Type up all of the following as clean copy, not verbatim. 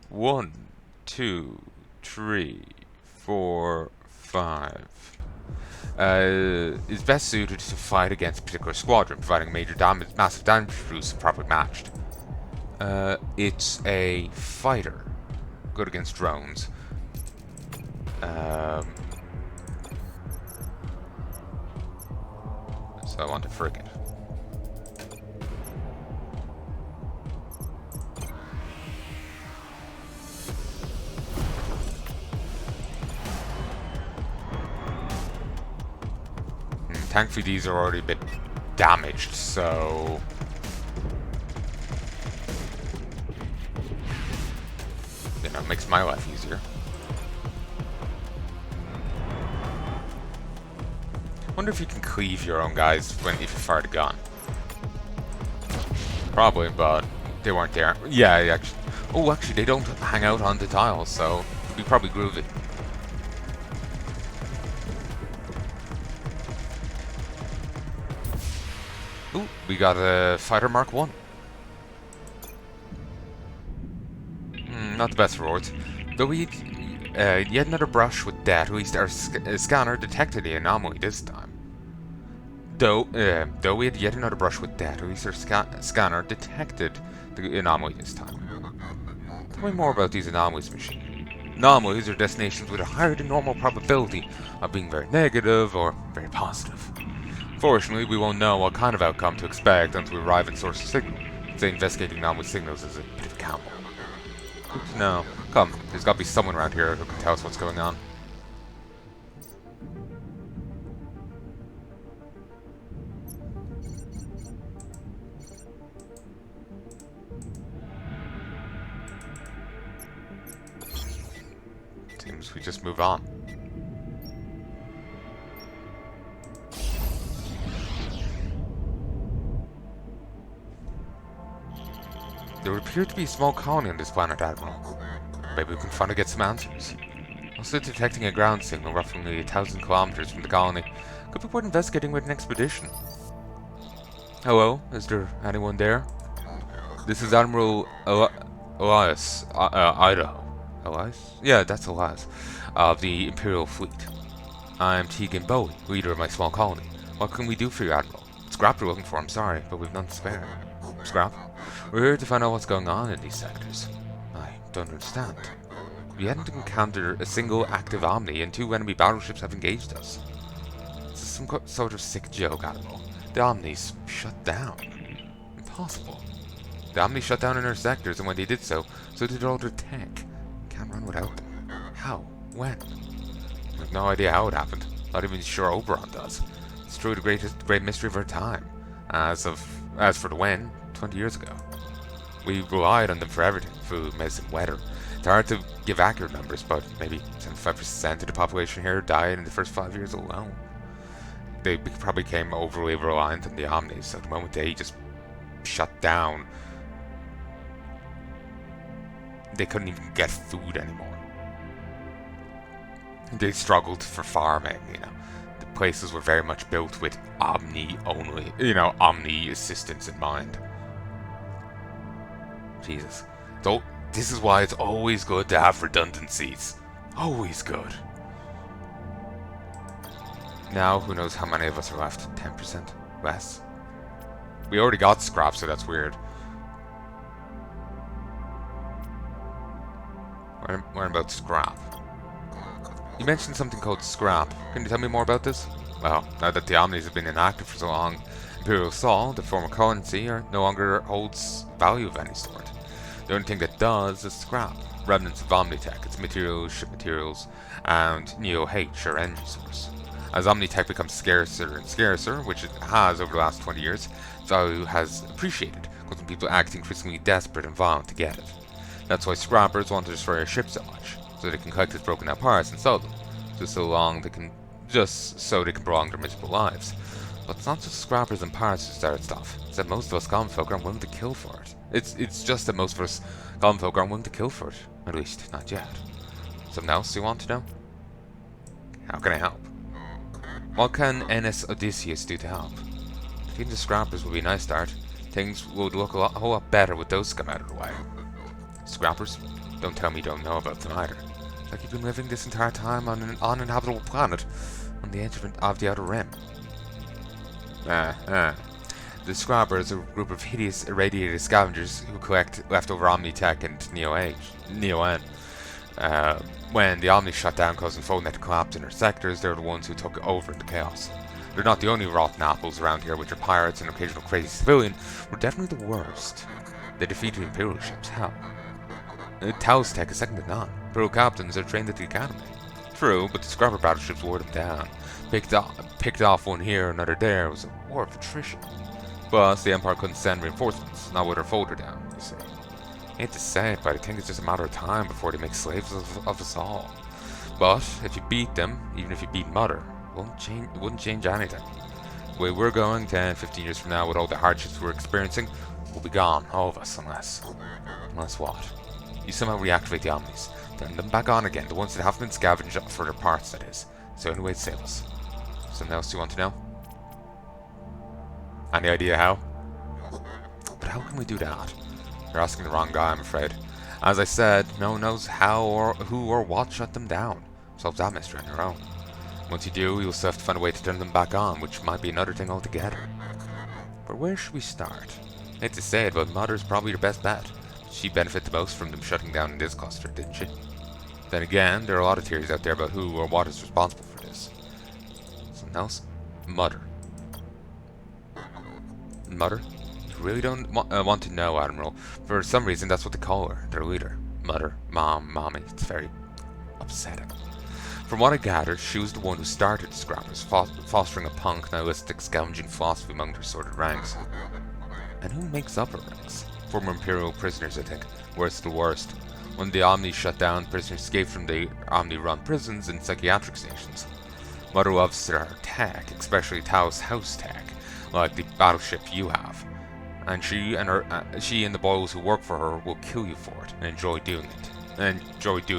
1, 2, 3, 4, 5. Is best suited to fight against a particular squadron, providing massive damage boosts if properly matched. It's a fighter. Good against drones. So I want a frigate. Thankfully these are already a bit damaged, so... you know, it makes my life easier. Wonder if you can cleave your own guys if you fired a gun. Probably, but they weren't there. Yeah, actually. Oh, actually, they don't hang out on the tiles, so we probably groovy. Ooh, we got a fighter Mark 1. Not the best rewards. Though we yet another brush with death, at least our scanner detected the anomaly this time. Though we had yet another brush with death, at least our scanner detected the anomaly this time. Tell me more about these anomalies, machine. Anomalies are destinations with a higher than normal probability of being very negative or very positive. Fortunately, we won't know what kind of outcome to expect until we arrive at source of signal. Say investigating anomaly signals is a bit of a gamble. Good to know. Come, there's gotta be someone around here who can tell us what's going on. Seems we just move on. There would appear to be a small colony on this planet, Admiral. Maybe we can finally get some answers. Also detecting a ground signal roughly 1,000 kilometers from the colony. Could be worth investigating with an expedition. Hello, is there anyone there? This is Admiral Elias, Idaho. Elias? Yeah, that's Elias. Of the Imperial Fleet. I'm Tegan Bowie, leader of my small colony. What can we do for you, Admiral? Scrap we're looking for, I'm sorry, but we've none to spare. Scrap? We're here to find out what's going on in these sectors. I don't understand. We hadn't encountered a single active Omni, and 2 enemy battleships have engaged us. This is some sort of sick joke, Admiral. The Omnis shut down. Impossible. The Omni shut down in our sectors, and when they did so did all their tech. Can't run without them. How? When? I have no idea how it happened. Not even sure Oberon does. It's truly the great mystery of our time. As for the when, 20 years ago. We relied on them for everything, food, medicine, weather. It's hard to give accurate numbers, but maybe 75% of the population here died in the first 5 years alone. They probably became overly reliant on the Omnis, so the moment they just shut down, they couldn't even get food anymore. They struggled for farming, you know. The places were very much built with Omni only, you know, Omni assistance in mind. Jesus. So, this is why it's always good to have redundancies. Always good. Now, who knows how many of us are left? 10%? Less? We already got scrap, so that's weird. What about scrap? You mentioned something called scrap. Can you tell me more about this? Well, now that the Omnis have been inactive for so long, Imperial Sol, the former currency, no longer holds value of any sort. The only thing that does is scrap. Remnants of Omnitech, its materials, ship materials, and Neo-H, our energy source. As Omnitech becomes scarcer and scarcer, which it has over the last 20 years, its value has appreciated, causing people acting increasingly desperate and violent to get it. That's why scrappers want to destroy our ship so much, so they can collect its broken out parts and sell them, just so they can prolong their miserable lives. But it's not just scrappers and parts who start stuff. It's that most of us common folk aren't willing to kill for it. It's just that most of us common folk aren't willing to kill for it. At least, not yet. Something else you want to know? How can I help? What can NS Odysseus do to help? Defeating the scrappers would be a nice start. Things would look a whole lot better with those scum out of the way. Scrappers? Don't tell me you don't know about them either. Like you've been living this entire time on an uninhabitable planet on the edge of the Outer Rim. The Scrappers are a group of hideous, irradiated scavengers who collect leftover Omni-Tech and Neo-N. When the Omni shut down, causing PhoneNet to collapse in their sectors, they're the ones who took over in the chaos. They're not the only rotten apples around here, which are pirates and occasional crazy civilian. We're definitely the worst. They defeated Imperial ships, hell. Tao's tech is second to none. Imperial captains are trained at the academy. True, but the Scrapper battleships wore them down. Picked off one here, another there. It was a war of attrition. Plus, the Empire couldn't send reinforcements, not with her folder down, you see. I hate to say it, but I think it's just a matter of time before they make slaves of us all. But, if you beat them, even if you beat Mother, it wouldn't change anything. The way we're going, 10, 15 years from now, with all the hardships we're experiencing, we'll be gone, all of us, unless what? You somehow reactivate the Omnis, turn them back on again, the ones that haven't been scavenged for their parts, that is. It's the only way to save us. Something else you want to know? Any idea how? But how can we do that? You're asking the wrong guy, I'm afraid. As I said, no one knows how or who or what shut them down. Solve that mystery on your own. Once you do, you'll still have to find a way to turn them back on, which might be another thing altogether. But where should we start? I hate to say it, but Mother's probably your best bet. She benefited the most from them shutting down in this cluster, didn't she? Then again, there are a lot of theories out there about who or what is responsible for this. Something else? Mother. Mother? You really don't want to know, Admiral. For some reason, that's what they call her, their leader. Mother, Mom, Mommy. It's very upsetting. From what I gathered, she was the one who started the Scrappers, fostering a punk, nihilistic, scavenging philosophy among their sordid ranks. And who makes up her ranks? Former Imperial prisoners, I think. Worst of the worst. When the Omni shut down, prisoners escaped from the Omni-run prisons and psychiatric stations. Mother loves her tech, especially Tao's house tech, like the battleship you have. And she and the boys who work for her will kill you for it, and enjoy doing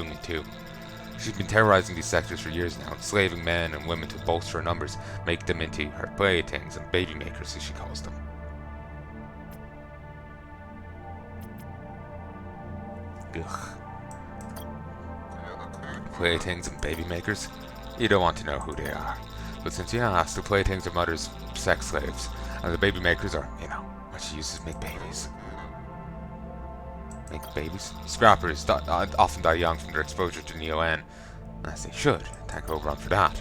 it too. She's been terrorizing these sectors for years now, enslaving men and women to bolster her numbers, make them into her playthings and baby makers, as she calls them. Ugh. Playthings and baby makers? You don't want to know who they are. But since you asked, the playthings are Mother's sex slaves, and the baby makers are, what she uses to make babies. Make babies? Scrappers often die young from their exposure to Neo-N, as they should. Thank her overrun for that.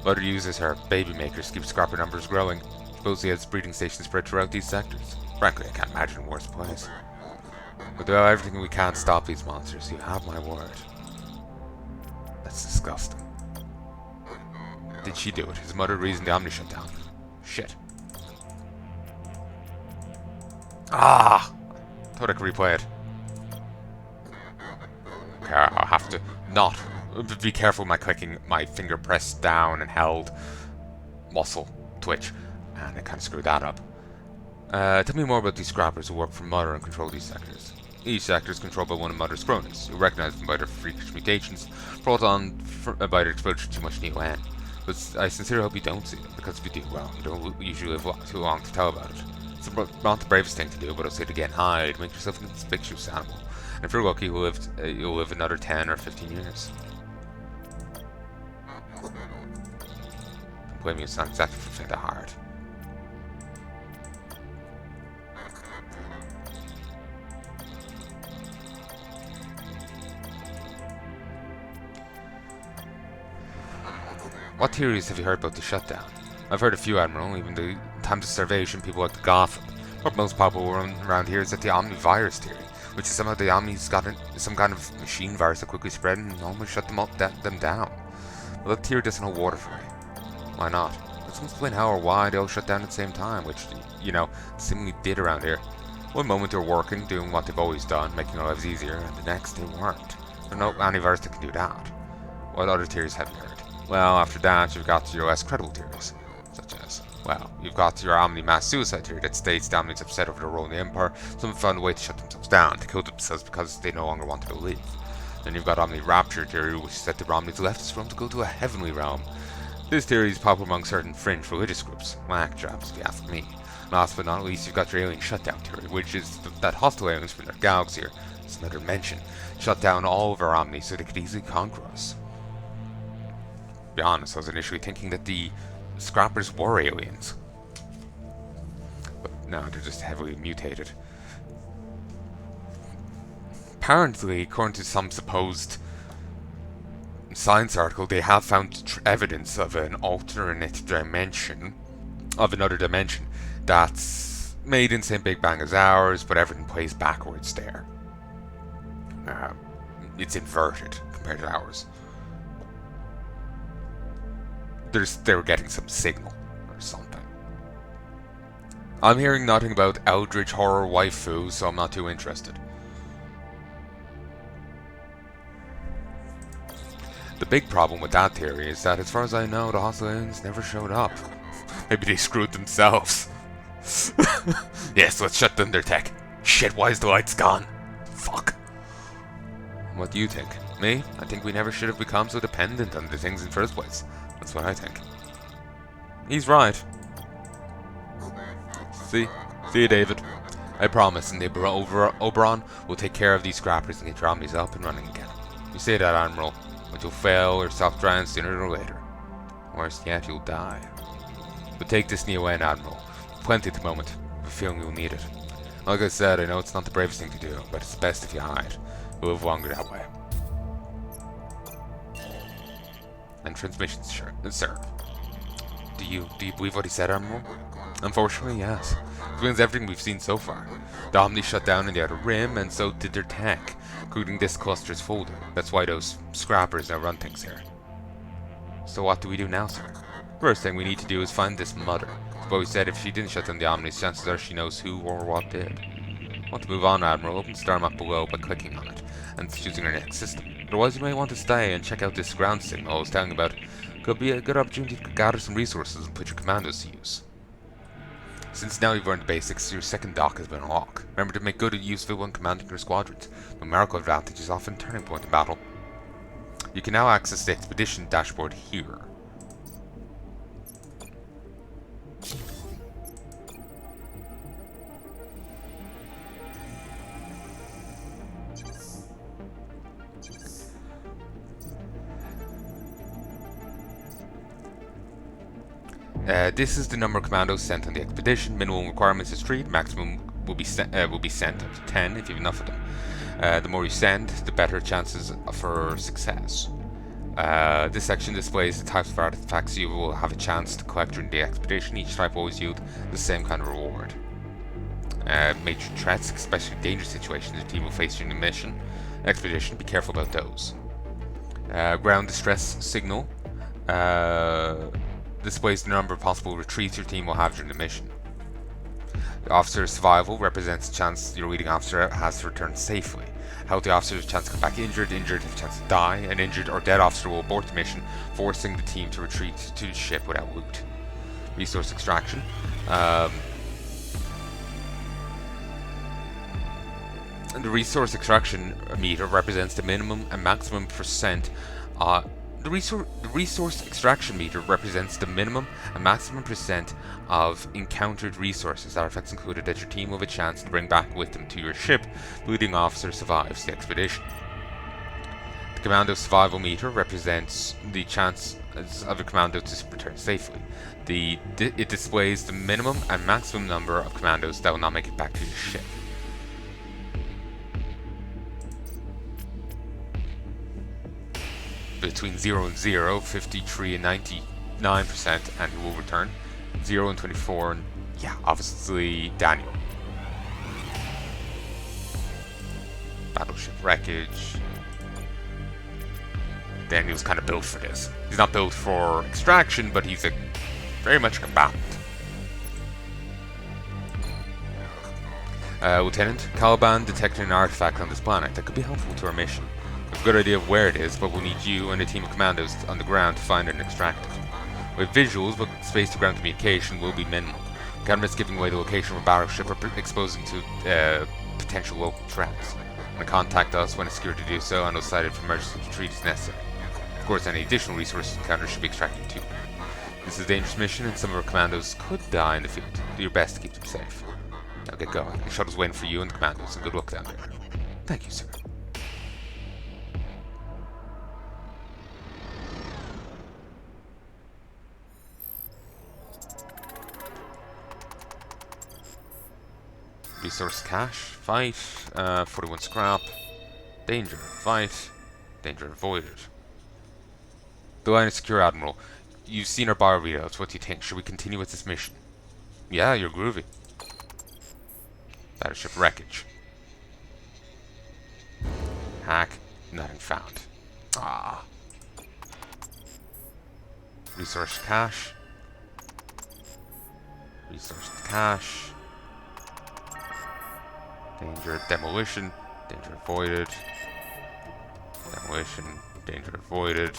Mother uses her baby makers to keep Scrapper numbers growing. Supposedly has breeding stations spread throughout these sectors. Frankly, I can't imagine a worse place. We'll do everything we can to stop these monsters. You have my word. That's disgusting. Did she do it? Is Mother the reason the Omni shut down? Shit. Ah! Thought I could replay it. Okay, I'll have to not be careful with my clicking. My finger pressed down and held muscle twitch, and I kind of screwed that up. Tell me more about these Scrappers who work for Mother and control these sectors. Each sector is controlled by one of Mother's cronies, who recognize them by their freakish mutations brought on by their exposure to too much Neo-N. But I sincerely hope you don't see them, because if you do, well, you don't usually live too long to tell about it. It's not the bravest thing to do, but I'll say it again, hide, make yourself an conspicuous animal. And if you're lucky, you'll live another 10 or 15 years. Don't blame me, it's not exactly for faint of heart. What theories have you heard about the shutdown? I've heard a few, Admiral, even the times of starvation, people like the Gotham. What most popular one around here is that the Omni-virus theory, which is somehow the Omni's got some kind of machine virus that quickly spread and almost shut them down. Well, that theory doesn't hold water for me. Why not? Let's explain how or why they all shut down at the same time, which, seemingly did around here. One moment they're working, doing what they've always done, making our lives easier, and the next they weren't. There's no antivirus that can do that. What other theories have you heard? Well, after that, you've got your less credible theories, such as, you've got your Omni mass suicide theory that states the Omni's upset over their role in the Empire, some have found a way to shut themselves down, to kill themselves because they no longer wanted to leave. Then you've got Omni rapture theory, which said the Omni's left this realm to go to a heavenly realm. This theory is popular among certain fringe religious groups, whack jobs if you ask me. Last but not least, you've got your alien shutdown theory, which is that hostile aliens from their galaxy are It's another dimension. Shut down all of our Omni so they could easily conquer us. To be honest, I was initially thinking that the Scrappers were aliens. But no, they're just heavily mutated. Apparently, according to some supposed science article, they have found evidence of an alternate dimension, of another dimension, that's made in the same Big Bang as ours, but everything plays backwards there. It's inverted compared to ours. They were getting some signal or something. I'm hearing nothing about eldritch horror waifu, so I'm not too interested. The big problem with that theory is that, as far as I know, the hostile aliens never showed up. Maybe they screwed themselves. Yes, let's shut down their tech. Shit, why is the lights gone? Fuck. What do you think? Me? I think we never should have become so dependent on the things in the first place. That's what I think. He's right. See you, David. I promise, and Oberon will take care of these scrappers and get your Omnis up and running again. You say that, Admiral, but you'll fail or self-drown sooner or later. Worse yet, you'll die. But take this Neo in, Admiral. Plenty at the moment. I have a feeling you'll need it. Like I said, I know it's not the bravest thing to do, but it's best if you hide. We'll live longer that way. And transmissions, sure, sir. Do you believe what he said, Admiral? Unfortunately, yes. It explains everything we've seen so far. The Omni shut down in the Outer Rim, and so did their tech, including this cluster's folder. That's why those scrappers now run things here. So what do we do now, sir? First thing we need to do is find this mother. But we said if she didn't shut down the Omnis, chances are she knows who or what did. Want to move on, Admiral? Open the star map below by clicking on it and choosing our next system. Otherwise, you may want to stay and check out this ground signal I was telling you about. Could be a good opportunity to gather some resources and put your commandos to use. Since now you've learned the basics, your second dock has been unlocked. Remember to make good use of it when commanding your squadrons. Numerical advantage is often a turning point in battle. You can now access the expedition dashboard here. This is the number of commandos sent on the expedition. Minimum requirements is 3. Maximum will be sent up to 10 if you have enough of them. The more you send, the better chances for success. This section displays the types of artifacts you will have a chance to collect during the expedition. Each type will always yield the same kind of reward. Major threats, especially dangerous situations the team will face during the mission expedition. Be careful about those. Ground distress signal displays the number of possible retreats your team will have during the mission. The officer's survival represents the chance your leading officer has to return safely. Healthy officer has a chance to come back injured has a chance to die. An injured or dead officer will abort the mission, forcing the team to retreat to the ship without loot. Resource extraction. The resource extraction meter represents the minimum and maximum percent. The resource extraction meter represents the minimum and maximum percent of encountered resources, artifacts included, that your team will have a chance to bring back with them to your ship. The leading officer survives the expedition. The commando survival meter represents the chance of a commando to return safely. It displays the minimum and maximum number of commandos that will not make it back to your ship. Between 0 and 0, 53 and 99%, and who will return. 0 and 24, and yeah, obviously Daniel. Battleship wreckage. Daniel's kind of built for this. He's not built for extraction, but he's very much a combatant. Lieutenant, Caliban detected an artifact on this planet that could be helpful to our mission. We have a good idea of where it is, but we'll need you and a team of commandos on the ground to find it and extract it. We have visuals, but space-to-ground communication will be minimal. We can't risk giving away the location of a battleship or exposing to potential local threats. Contact us when it's secure to do so, and we'll decide if emergency retreat is necessary. Of course, any additional resources encounters should be extracted too. This is a dangerous mission, and some of our commandos could die in the field. Do your best to keep them safe. Now get going. The shuttle's waiting for you and the commandos, and good luck down there. Thank you, sir. Resource cache, fight, 41 scrap, danger, fight, danger avoided. The line is secure, Admiral. You've seen our bar readouts. What do you think? Should we continue with this mission? Yeah, you're groovy. Battleship wreckage. Hack, nothing found. Ah. Resource cache. Resource cache. Danger, demolition, danger avoided. Demolition, danger avoided.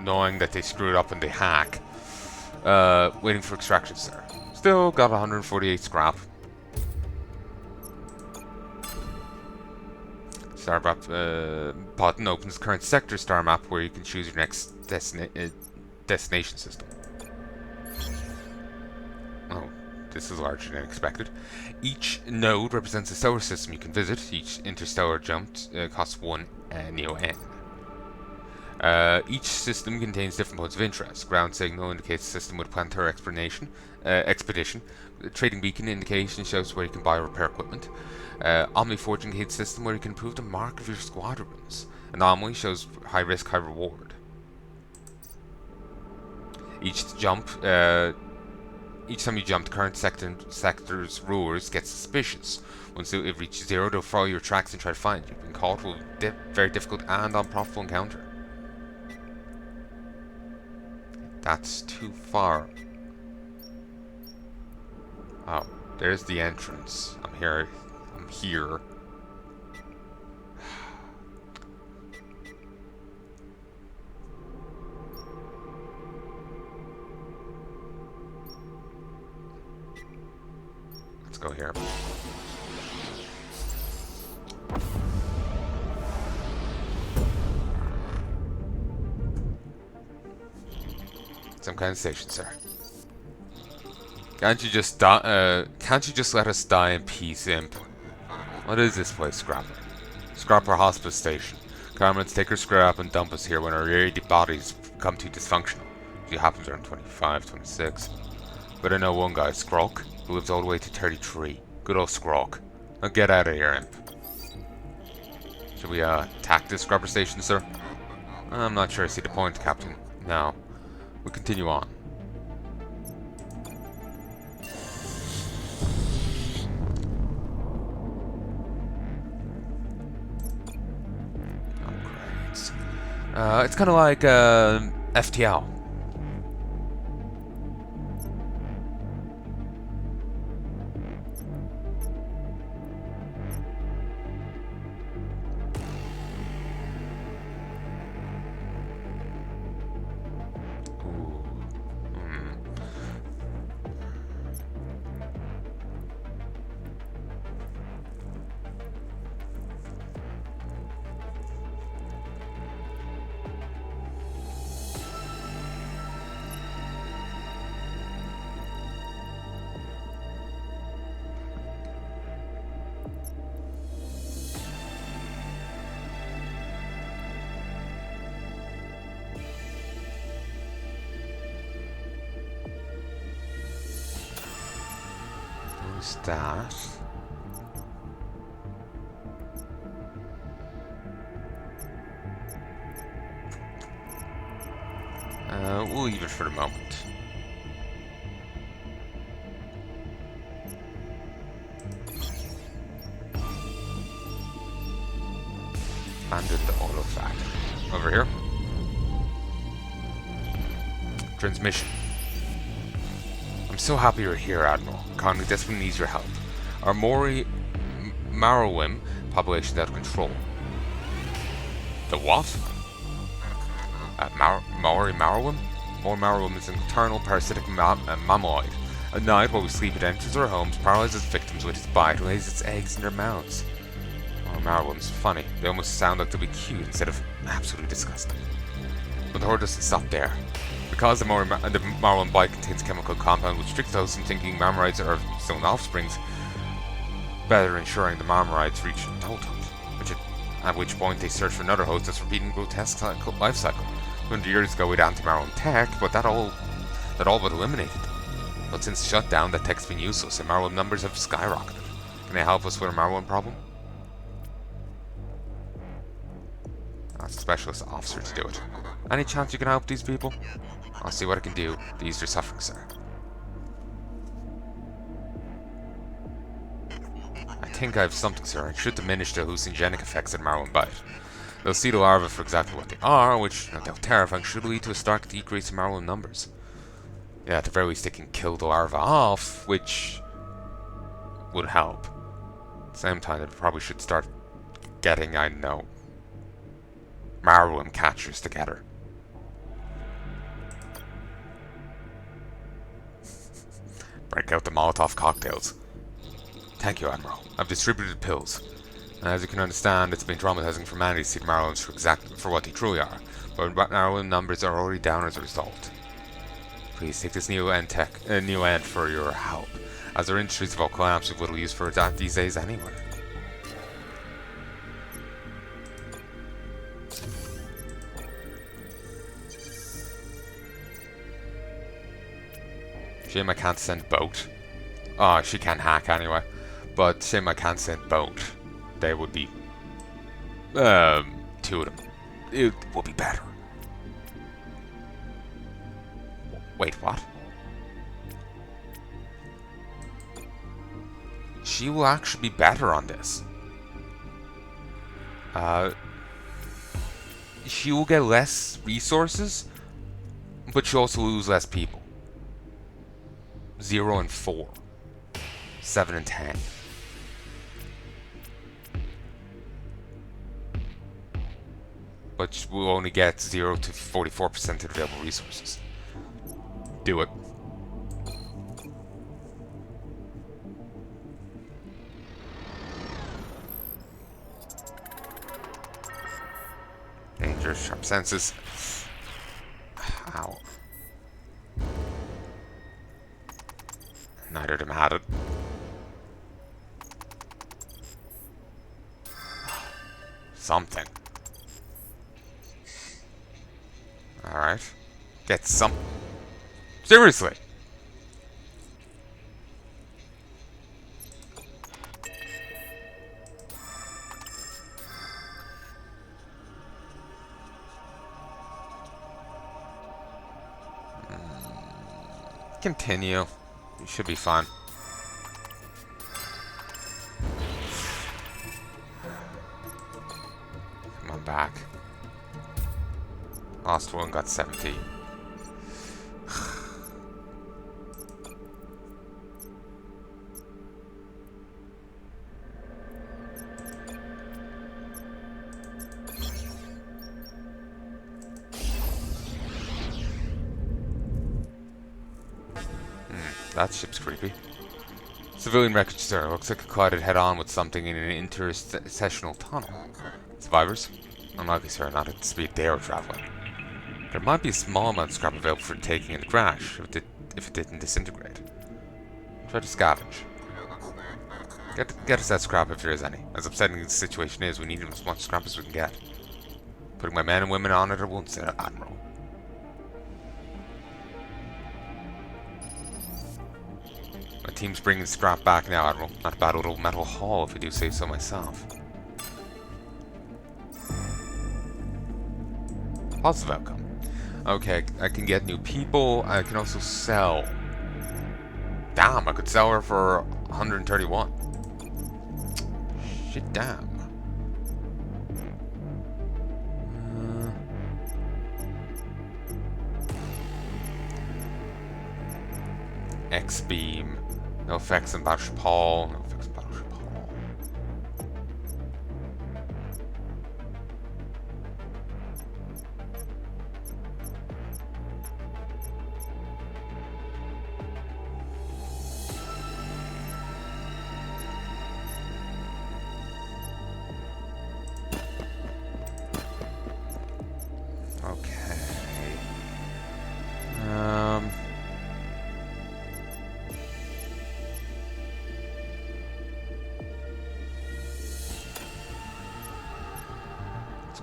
Knowing that they screwed up and they hack. Waiting for extraction, sir. Still got 148 scrap. Star map button opens current sector star map where you can choose your next destination system. Oh, this is larger than expected. Each node represents a solar system you can visit. Each interstellar jump costs 1 Neo N. Each system contains different points of interest. Ground signal indicates a system with planetary expedition. Trading beacon indication shows where you can buy or repair equipment. Omniforge indicates system where you can improve the mark of your squadrons. Anomaly shows high risk, high reward. Each time you jump, the current sector's rulers get suspicious. Once it reaches 0, they'll follow your tracks and try to find you. Being caught will be a very difficult and unprofitable encounter. That's too far. Oh, there's the entrance. I'm here. Let's go here. Some kind of station, sir. Can't you just let us die in peace, imp? What is this place, Scrapper? Scrapper Hospice Station. Carmen's take her scrap and dump us here when our irradiated bodies become too dysfunctional. Usually happens around 25, 26. But I know one guy, Skrulk, who lives all the way to 33. Good old Skrulk. Now get out of here, imp. Should we attack this Scrapper Station, sir? I'm not sure I see the point, Captain. No. We'll continue on. It's kind of like FTL. That. We'll leave it for the moment. Abandon the auto fact. Over here. Transmission. I'm so happy you're here, Admiral. Economy desperately needs your help. Our Marowim population is out of control. The what? Maori Marowim? Maori Marowim is an eternal parasitic mammoid. At night, while we sleep, it enters our homes, paralyzes victims with its bite, and lays its eggs in their mouths. Oh, Marwim's funny. They almost sound like they'll be cute instead of absolutely disgusting. But the horde doesn't stop there. Because the Marwim bite contains a chemical compound which tricks those into thinking Marmorites are stone offsprings, better ensuring the Marmorites reach adulthood, at which point they search for another host that's repeating a grotesque life cycle. 100 years ago we'd anti-Marwim tech, but that all but eliminated. But since shutdown, that tech's been useless and Marwim numbers have skyrocketed. Can they help us with a Marwim problem? That's a specialist officer to do it. Any chance you can help these people? I'll see what I can do to ease their suffering, sir. I think I have something, sir. It should diminish the hallucinogenic effects of the Marwim bite. They'll see the larvae for exactly what they are, which, no doubt terrifying, should lead to a stark decrease in Marwim numbers. Yeah, at the very least they can kill the larvae off, which would help. At the same time, they probably should start getting, I know, Marwim catchers together. Break out the Molotov cocktails. Thank you, Admiral. I've distributed pills. And as you can understand, it's been traumatizing for many to see the Marwims for what they truly are. But Marwim numbers are already down as a result. Please take this new end for your help, as our industries have all collapsed with little use for that these days anyway. Shame I can't send boat. Oh, she can hack anyway. But shame I can't send boat. They would be... two of them. It would be better. Wait, what? She will actually be better on this. She will get less resources, but she'll also lose less people. 0 and 4. 7 and 10. But we'll only get 0 to 44% of available resources. Do it. Danger, sharp senses. Ow. Neither of them had it. Something. Alright. Get some... Seriously! Continue. You should be fine. Come on back. Last one got 17. That ship's creepy. Civilian wreckage, sir. Looks like it collided head-on with something in an intercessional tunnel. Survivors? Unlikely, sir. Not at the speed they are traveling. There might be a small amount of scrap available for taking in the crash, if it didn't disintegrate. Try to scavenge. Get us that scrap if there is any. As upsetting as the situation is, we need as much scrap as we can get. Putting my men and women on it at once, Admiral. My team's bringing scrap back now, Admiral. Not a bad little metal haul, if I do say so myself. Positive outcome. Okay, I can get new people. I can also sell. Damn, I could sell her for 131. Shit, damn. X-beam. No effects on Battleship Hall. No effects on Battleship Hall.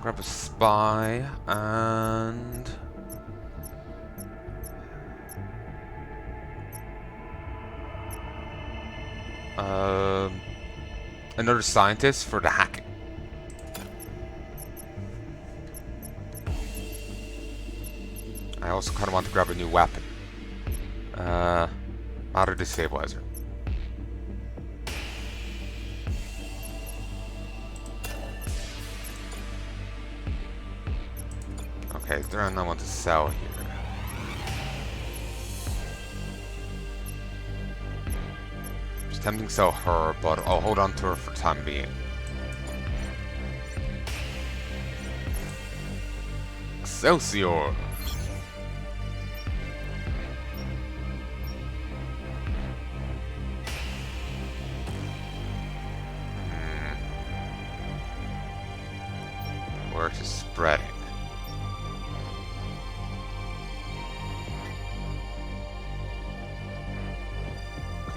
grab a spy and... another scientist for the hacking. I also kind of want to grab a new weapon. Auto destabilizer. Okay, there are no one to sell here. It's tempting to sell her, but I'll hold on to her for the time being. Excelsior! Work is spreading.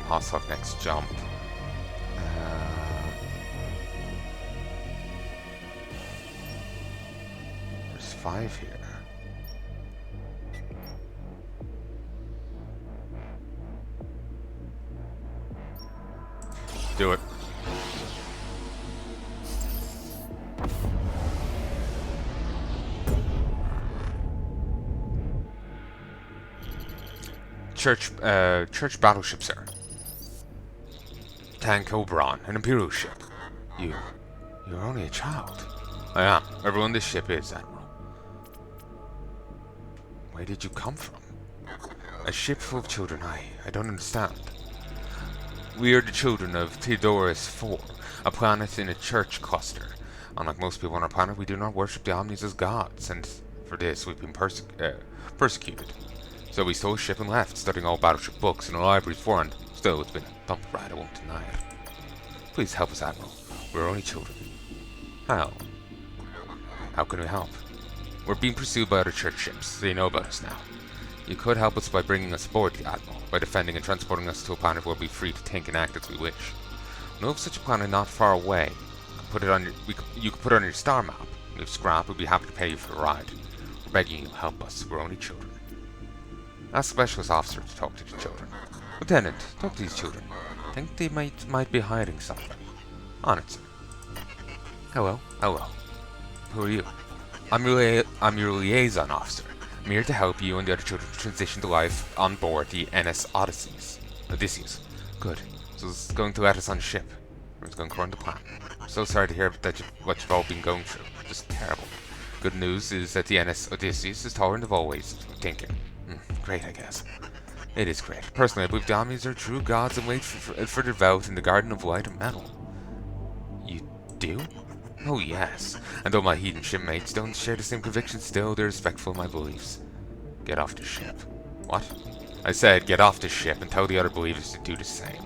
Hostile next jump. There's 5 here. Do it. Church battleship, sir. Tank Oberon, an Imperial ship. You're only a child. I am. Everyone on this ship is, Admiral. Where did you come from? A ship full of children, I don't understand. We are the children of Theodorus IV, a planet in a church cluster. Unlike most people on our planet, we do not worship the Omnis as gods, and for this we've been persecuted. So we stole a ship and left, studying all battleship books in the libraries beforehand. Still, it's been a bump ride, I won't deny it. Please help us, Admiral. We're only children. How? How can we help? We're being pursued by other church ships, so you know about us now. You could help us by bringing us aboard the Admiral, by defending and transporting us to a planet where we'll be free to think and act as we wish. We know of such a planet not far away. You could put it on your star map. And if scrap, we'd be happy to pay you for the ride. We're begging you, help us. We're only children. Ask Specialist Officer to talk to the children. Lieutenant, talk to these children. I think they might be hiding something. On it, sir. Hello. Who are you? I'm your liaison officer. I'm here to help you and the other children transition to life on board the NS Odysseus. Good. So it's going to let us on ship. It's going according to plan. I'm so sorry to hear that what you've all been going through. Just terrible. Good news is that the NS Odysseus is tolerant of all ways of thinking. Great, I guess. It is great. Personally, I believe the Omnis are true gods and wait for their vote in the Garden of Light and Metal. You do? Oh, yes. And though my heathen shipmates don't share the same conviction, still they're respectful of my beliefs. Get off the ship. What? I said get off the ship and tell the other believers to do the same.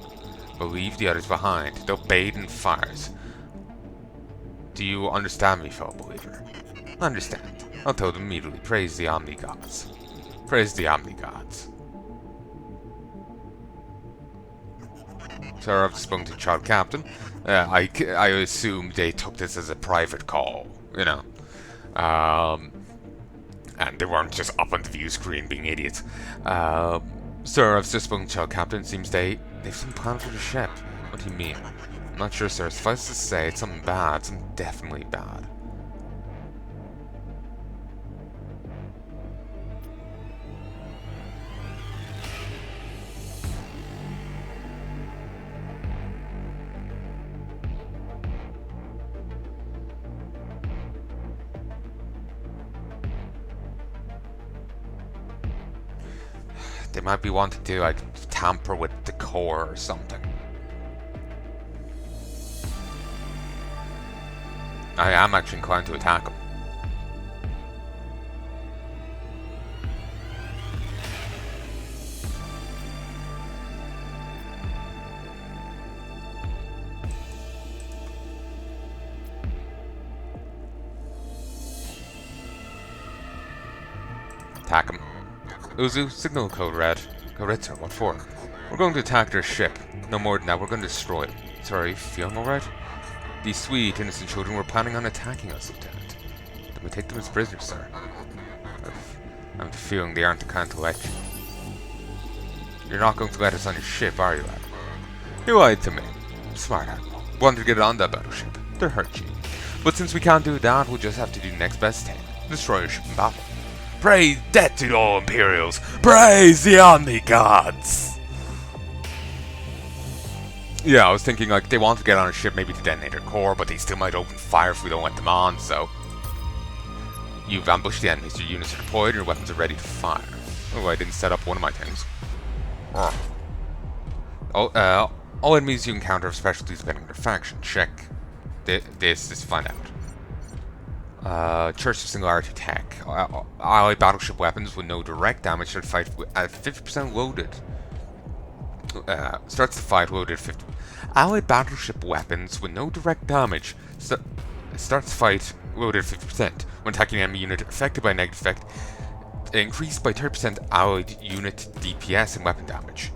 But leave the others behind. They'll bathe in fires. Do you understand me, fellow believer? Understand. I'll tell them immediately. Praise the Omni gods. Praise the Omni gods. Sir, I've spoken to Child Captain. I assume they took this as a private call, you know. And they weren't just up on the view screen being idiots. Sir, I've just spoken to Child Captain. It seems they've some plan for the ship. What do you mean? I'm not sure, sir. Suffice to say, it's something bad. Something definitely bad. They might be wanting to, like, tamper with the core or something. I am actually inclined to attack them. Attack him. Uzu, signal code red. Code red, sir. What for? We're going to attack their ship. No more than that. We're going to destroy it. Sir, are you feeling alright? These sweet, innocent children were planning on attacking us, Lieutenant. Then we take them as prisoners, sir. I have the feeling they aren't the kind to let you. You're not going to let us on your ship, are you, Admiral? You lied to me. Smart, Admiral. Wanted to get on that battleship. They're hurt you. But since we can't do that, we'll just have to do the next best thing. Destroy your ship in battle. Praise death to all Imperials! Praise the Omni-Gods! Yeah, I was thinking, like, they want to get on a ship maybe to detonate their core, but they still might open fire if we don't let them on, so... You've ambushed the enemies, your units are deployed, and your weapons are ready to fire. Oh, I didn't set up one of my things. All enemies you encounter have specialties depending on their faction. Check this to find out. Church of Singularity Tech. Allied battleship weapons with no direct damage start fight at 50% loaded. Starts the fight loaded 50. Allied battleship weapons with no direct damage starts the fight loaded 50%. When attacking an enemy unit affected by a negative effect, increased by 30% allied unit DPS and weapon damage.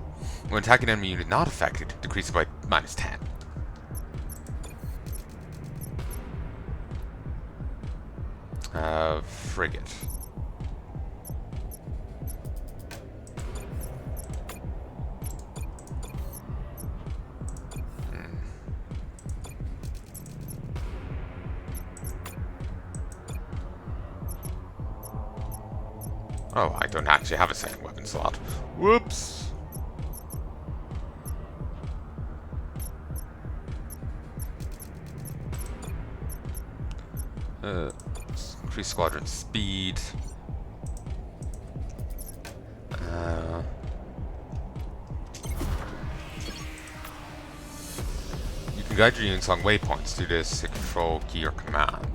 When attacking an enemy unit not affected, decreased by -10. Frigate. Oh, I don't actually have a second weapon slot. Whoops! Increase squadron speed. You can guide your units on waypoints. Do this to control key or command.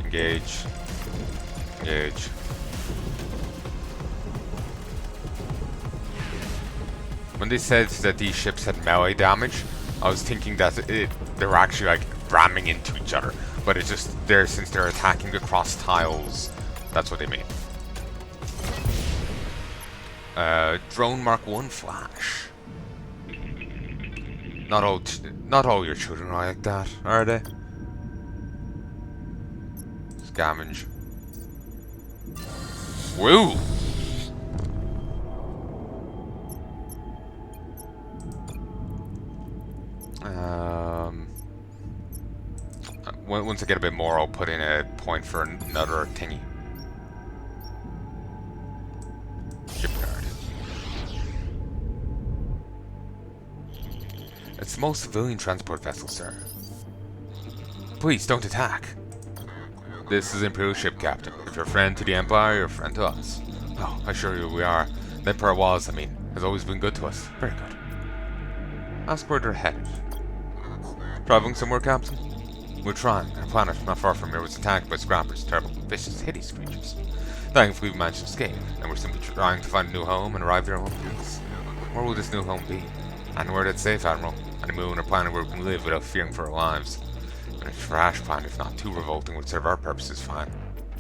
Engage. Engage. When they said that these ships had melee damage, I was thinking that they were actually like ramming into each other. But it's just since they're attacking across tiles, that's what they mean. Drone Mark 1 flash. Not all your children are like that, are they? Scavenge. Woo! Once I get a bit more, I'll put in a point for another thingy. Shipyard. It's the most civilian transport vessel, sir. Please, don't attack. This is Imperial ship, Captain. If you're a friend to the Empire, you're a friend to us. Oh, I assure you we are. The Emperor has always been good to us. Very good. Ask where they're headed. Traveling somewhere, Captain? We're trying. Our planet not far from here was attacked by scrappers, terrible, vicious, hideous creatures. Thankfully, we managed to escape, and we're simply trying to find a new home and arrive there in one piece. Where will this new home be? Anywhere that's safe, Admiral. On a moon or planet where we can live without fearing for our lives. And a trash planet, if not too revolting, would serve our purposes fine.